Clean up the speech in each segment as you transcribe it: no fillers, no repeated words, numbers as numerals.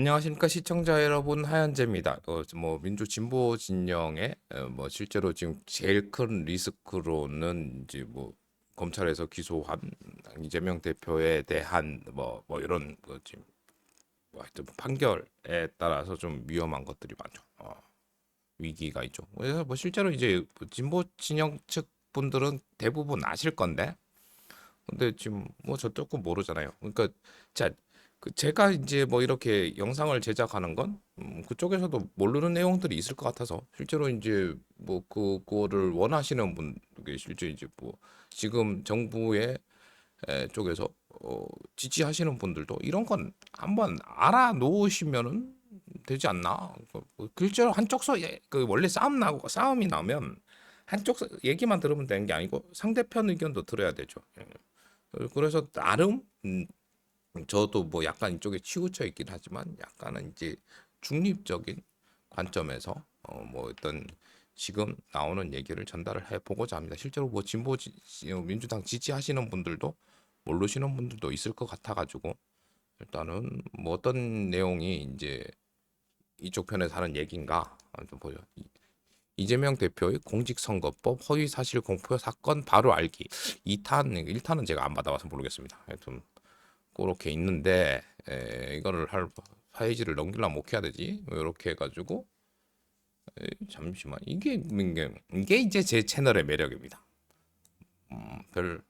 안녕하십니까 시청자 여러분, 하현재입니다. 뭐 민주 진보 진영의 뭐 실제로 지금 제일 큰 리스크로는 이제 뭐 검찰에서 기소한 이재명 대표에 대한 뭐 이런 거 지금 뭐 하여튼 판결에 따라서 좀 위험한 것들이 많죠. 위기가 있죠. 그래서 뭐 실제로 이제 뭐 진보 진영 측 분들은 대부분 아실 건데, 근데 지금 뭐 저쪽 거 모르잖아요. 그러니까 자, 제가 이제 뭐 이렇게 영상을 제작하는 건 그쪽에서도 모르는 내용들이 있을 것 같아서, 실제로 이제 뭐 그거를 원하시는 분, 게 실제 이제 뭐 지금 정부의 쪽에서 지지하시는 분들도 이런 건 한번 알아 놓으시면은 되지 않나? 실제로 그 원래 싸움이 나면 얘기만 들으면 되는 게 아니고 상대편 의견도 들어야 되죠. 그래서 나름 저도 뭐 약간 이쪽에 치우쳐 있긴 하지만 약간은 이제 중립적인 관점에서 뭐 어떤 지금 나오는 얘기를 전달을 해 보고자 합니다. 실제로 뭐 민주당 지지하시는 분들도 모르시는 분들도 있을 것 같아 가지고, 일단은 뭐 어떤 내용이 이제 이쪽 편에서 하는 얘기인가 한번 보죠. 이재명 대표의 공직선거법 허위사실 공표 사건 바로 알기. 2탄, 1탄은 제가 안 받아봐서 모르겠습니다. 하여튼 그렇게 있는데, 이거를 할 페이지를 넘기려면 어떻게 해야 되지? 이렇게 해가지고, 잠시만, 이게 이제 제 채널의 매력입니다. 별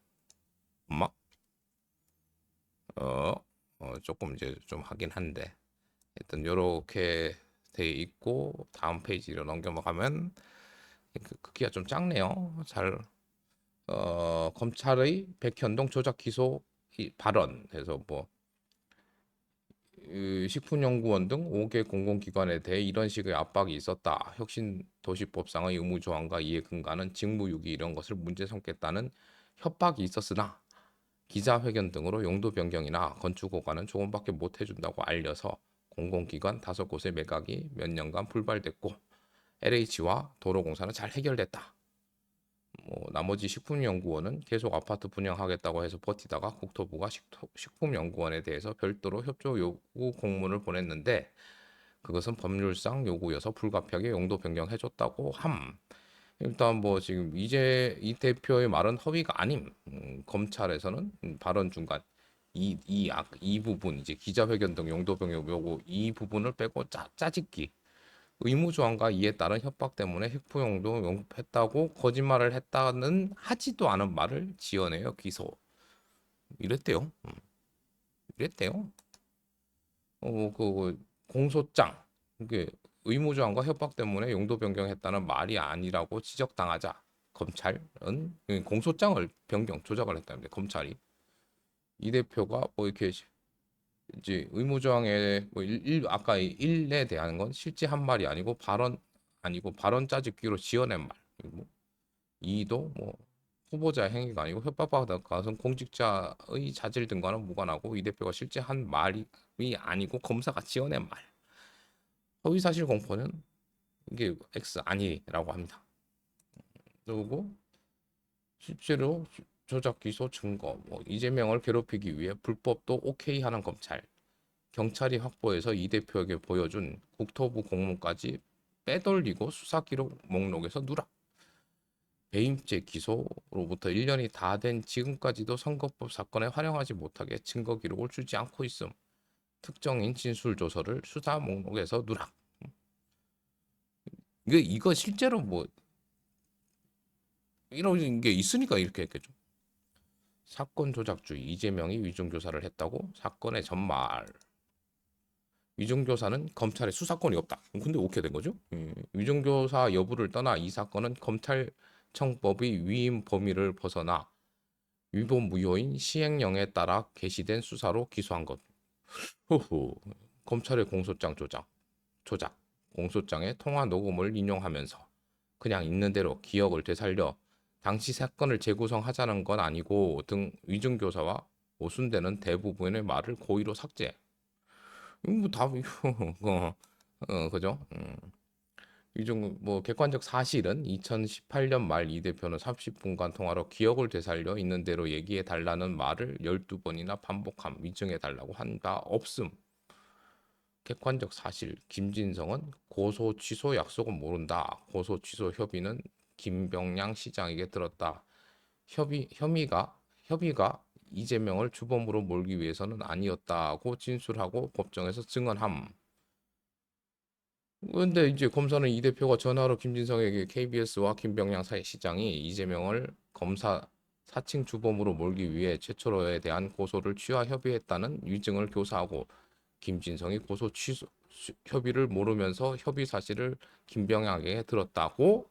엄마 어, 조금 이제 좀 하긴 한데, 일단 요렇게 돼 있고 다음 페이지로 넘겨가면 크기가 좀 작네요. 검찰의 백현동 조작 기소 발언 해서 뭐 식품연구원 등 5개 공공기관에 대해 이런 식의 압박이 있었다. 혁신도시법상의 의무조항과 이에 근거하는 직무유기 이런 것을 문제 삼겠다는 협박이 있었으나 기자회견 등으로 용도 변경이나 건축 허가는 조금밖에 못 해준다고 알려서 공공기관 5곳의 매각이 몇 년간 불발됐고 LH와 도로공사는 잘 해결됐다. 뭐 나머지 식품연구원은 계속 아파트 분양하겠다고 해서 버티다가 국토부가 식품연구원에 대해서 별도로 협조 요구 공문을 보냈는데 그것은 법률상 요구여서 불가피하게 용도 변경해줬다고 함. 일단 뭐 지금 이제 이 대표의 말은 허위가 아님. 검찰에서는 발언 중간 이 부분 이제 기자회견 등 용도 변경 요구 이 부분을 빼고 짜집기 의무조항과 이에 따른 협박 때문에 핵포용도 용납했다고 거짓말을 했다는 하지도 않은 말을 지어내요 기소. 이랬대요. 이랬대요. 공소장 이게 의무조항과 협박 때문에 용도 변경했다는 말이 아니라고 지적당하자 검찰은 공소장을 변경 조작을 했다는데, 검찰이 이 대표가 뭐 이렇게 이제 의무조항에 뭐 아까 일에 대한 건 실제 한 말이 아니고 발언 짜집기로 지어낸 말. 그리고 이도 뭐 후보자의 행위가 아니고 협박받은 것은 공직자의 자질 등과는 무관하고 이 대표가 실제 한 말이 아니고 검사가 지어낸 말. 허위사실 공표는 이게 X 아니라고 합니다. 그리고 실제로 조작 기소 증거, 뭐 이재명을 괴롭히기 위해 불법도 오케이 하는 검찰. 경찰이 확보해서 이 대표에게 보여준 국토부 공문까지 빼돌리고 수사 기록 목록에서 누락. 배임죄 기소로부터 1년이 다 된 지금까지도 선거법 사건에 활용하지 못하게 증거 기록을 주지 않고 있음. 특정인 진술 조서를 수사 목록에서 누락. 이거 실제로 뭐 이런 게 있으니까 이렇게 했겠죠. 사건 조작주의 이재명이 위중교사를 했다고 사건의 전말. 위중교사는 검찰에 수사권이 없다. 근데 어떻게 된 거죠? 위중교사 여부를 떠나 이 사건은 검찰청법의 위임 범위를 벗어나 위법 무효인 시행령에 따라 개시된 수사로 기소한 것. 호호. 검찰의 공소장 조작. 공소장의 통화 녹음을 인용하면서 그냥 있는 대로 기억을 되살려 당시 사건을 재구성하자는 건 아니고 등 위중교사와 오순되는 대부분의 말을 고의로 삭제. 이거 뭐다 그죠? 이중 뭐 객관적 사실은 2018년 말 이 대표는 30분간 통화로 기억을 되살려 있는 대로 얘기해 달라는 말을 12번이나 반복함. 위증해 달라고 한 바 없음. 객관적 사실. 김진성은 고소 취소 약속은 모른다. 고소 취소 협의는 김병량 시장에게 들었다. 협의가 이재명을 주범으로 몰기 위해서는 아니었다고 진술하고 법정에서 증언함. 그런데 이제 검사는 이 대표가 전화로 김진성에게 KBS와 김병량 시장이 이재명을 검사 사칭 주범으로 몰기 위해 최초로에 대한 고소를 취하 협의했다는 위증을 교사하고 김진성이 고소 취소 협의를 모르면서 협의 사실을 김병량에게 들었다고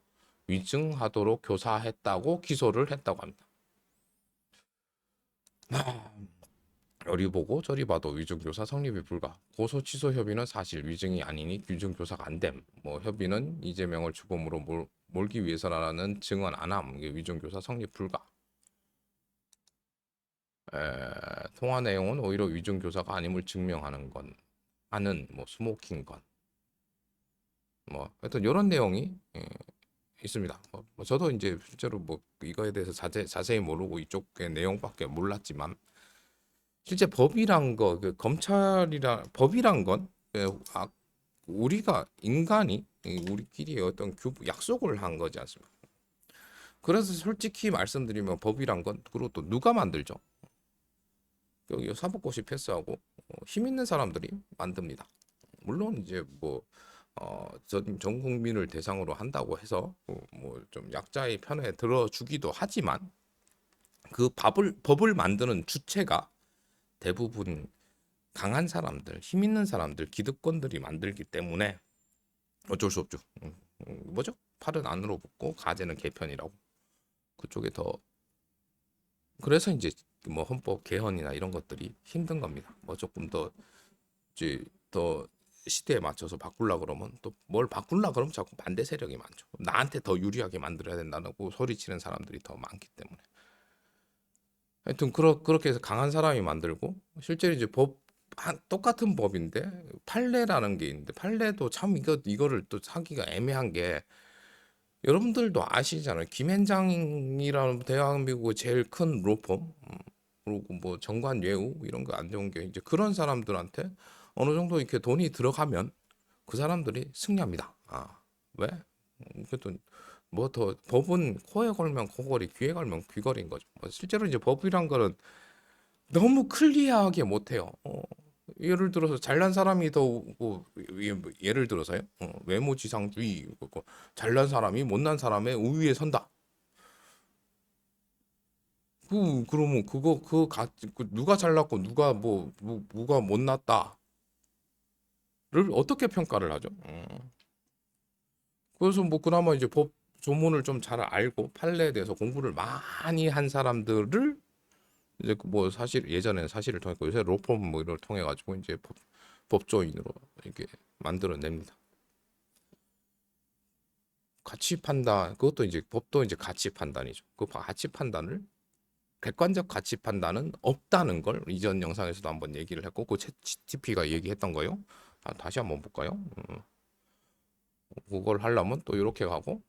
위증하도록 교사했다고 기소를 했다고 합니다. 이리 보고 저리 봐도 위증교사 성립이 불가. 고소 취소 협의는 사실 위증이 아니니 위증교사가 안 됨. 뭐 협의는 이재명을 주범으로 몰기 위해서라는 증언 안함. 이게 위증교사 성립 불가. 통화 내용은 오히려 위증교사가 아님을 증명하는 건 하는 뭐 스모킹 건. 뭐 하여튼 이런 내용이 있습니다. 뭐 저도 이제 실제로 뭐 이거에 대해서 자세히 모르고 이쪽의 내용밖에 몰랐지만 실제 법이란 거, 그 검찰이라 법이란 건 우리가 인간이 우리끼리 어떤 약속을 한 거지 않습니까? 그래서 솔직히 말씀드리면 법이란 건 그리고 또 누가 만들죠? 여기 사법고시 패스하고 힘 있는 사람들이 만듭니다. 물론 이제 뭐 전 국민을 대상으로 한다고 해서 뭐 좀 약자의 편에 들어주기도 하지만 그 법을 만드는 주체가 대부분 강한 사람들, 힘 있는 사람들, 기득권들이 만들기 때문에 어쩔 수 없죠. 뭐죠? 팔은 안으로 붙고 가재는 개편이라고. 그쪽에 더 그래서 이제 뭐 헌법 개헌이나 이런 것들이 힘든 겁니다. 뭐 조금 더 이제 더 시대에 맞춰서 바꾸려 그러면 또 뭘 바꾸려 그러면 자꾸 반대 세력이 많죠. 나한테 더 유리하게 만들어야 된다고 소리치는 사람들이 더 많기 때문에. 하여튼 그렇게 해서 강한 사람이 만들고 실제로 이제 똑같은 법인데 판례라는 게 있는데 판례도 참 이거를 또 하기가 애매한 게 여러분들도 아시잖아요. 김앤장이라는 대한민국의 제일 큰 로펌 그리고 뭐 정관예우 이런 거 안 좋은 게 이제 그런 사람들한테 어느 정도 이렇게 돈이 들어가면 그 사람들이 승리합니다. 왜? 그래도 뭐 더 법은 코에 걸면 코걸이, 귀에 걸면 귀걸이인 거죠. 뭐 실제로 이제 법이란 거는 너무 클리어하게 못해요. 예를 들어서 잘난 사람이 뭐, 예를 들어서요. 외모지상주의 잘난 사람이 못난 사람의 우위에 선다. 그러면 누가 잘났고 누가 못났다를 어떻게 평가를 하죠? 그래서 뭐 그나마 이제 법 조문을 좀 잘 알고 판례에 대해서 공부를 많이 한 사람들을 이제 뭐 사실 예전에는 사실을 통했고 요새 로펌 뭐 이걸 통해 가지고 이제 법조인으로 이렇게 만들어냅니다. 가치 판단 그것도 이제 법도 이제 가치 판단이죠. 그 가치 판단을 객관적 가치 판단은 없다는 걸 이전 영상에서도 한번 얘기를 했고 그 챗GPT가 얘기했던 거요. 다시 한번 볼까요? 그걸 하려면 또 이렇게 가고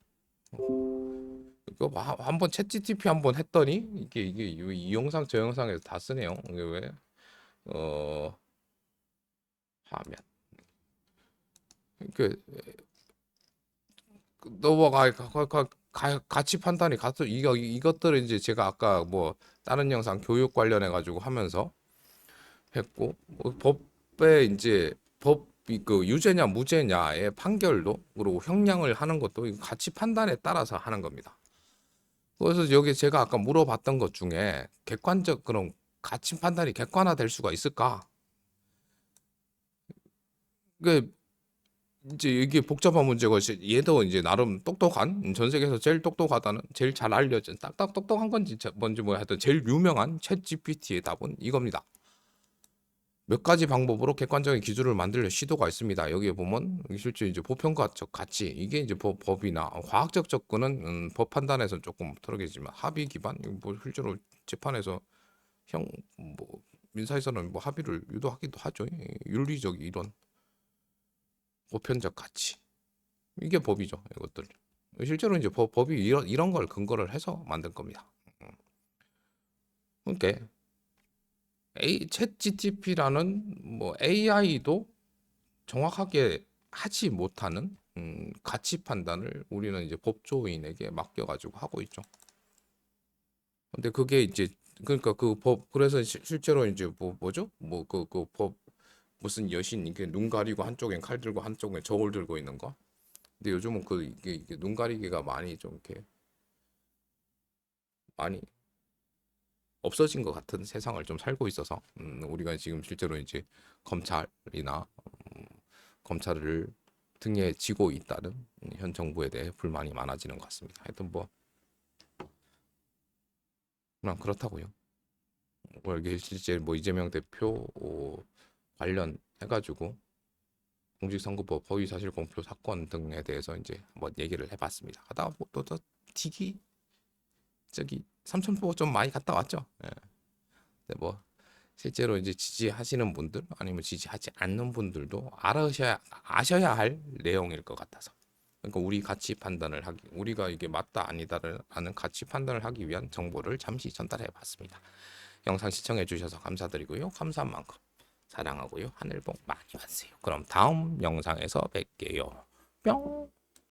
이거 한번 챗GPT 한번 했더니 이게 이 영상 저 영상에서 다 쓰네요. 이게 왜 화면 그 넘어가 가치 판단이 가서 이것들은 이제 제가 아까 뭐 다른 영상 교육 관련해 가지고 하면서 했고 뭐 법에 이제 법이 그 유죄냐 무죄냐의 판결도 그리고 형량을 하는 것도 이 가치 판단에 따라서 하는 겁니다. 그래서 여기 제가 아까 물어봤던 것 중에 객관적 그런 가치 판단이 객관화될 수가 있을까? 그 이제 이게 복잡한 문제고 얘도 이제 나름 똑똑한 전 세계에서 제일 똑똑하다는 제일 잘 알려진 딱딱 똑똑한 건지 뭔지 뭐 하여튼 제일 유명한 챗 GPT의 답은 이겁니다. 몇 가지 방법으로 객관적인 기준을 만들려 시도가 있습니다. 여기에 보면 실제 이제 보편과적 가치 이게 이제 법이나 과학적 접근은 법 판단에서 조금 다르겠지만 합의 기반 뭐 실제로 재판에서 뭐 민사에서는 뭐 합의를 유도하기도 하죠. 윤리적 이론, 보편적 가치 이게 법이죠. 이것들 실제로 이제 법이 이런 걸 근거를 해서 만든 겁니다. 그러니까 챗 GTP라는 뭐 AI도 정확하게 하지 못하는 가치 판단을 우리는 이제 법조인에게 맡겨가지고 하고 있죠. 근데 그게 이제 그러니까 그 법 그래서 실제로 이제 뭐죠? 뭐 그 법 무슨 여신 이게 눈 가리고 한쪽엔 칼 들고 한쪽엔 저울 들고 있는 거. 근데 요즘은 그 이게 눈 가리기가 많이 좀 이렇게 많이 없어진 것 같은 세상을 좀 살고 있어서 우리가 지금 실제로 이제 검찰이나 검찰을 등에 지고 있다는 현 정부에 대해 불만이 많아지는 것 같습니다. 하여튼 뭐 그냥 그렇다고요. 뭐 이게 실제 뭐 이재명 대표 관련 해가지고 공직선거법 허위사실 공표 사건 등에 대해서 이제 한번 얘기를 해봤습니다. 하다가 뭐또 튀기 저기 삼천포 좀 많이 갔다 왔죠. 예. 근데 뭐 실제로 이제 지지하시는 분들 아니면 지지하지 않는 분들도 알아셔야 아셔야 할 내용일 것 같아서. 그러니까 우리 가치 판단을 하기, 우리가 이게 맞다 아니다를 하는 가치 판단을 하기 위한 정보를 잠시 전달해 봤습니다. 영상 시청해 주셔서 감사드리고요. 감사한 만큼 사랑하고요. 하늘 복 많이 받으세요. 그럼 다음 영상에서 뵐게요. 뿅.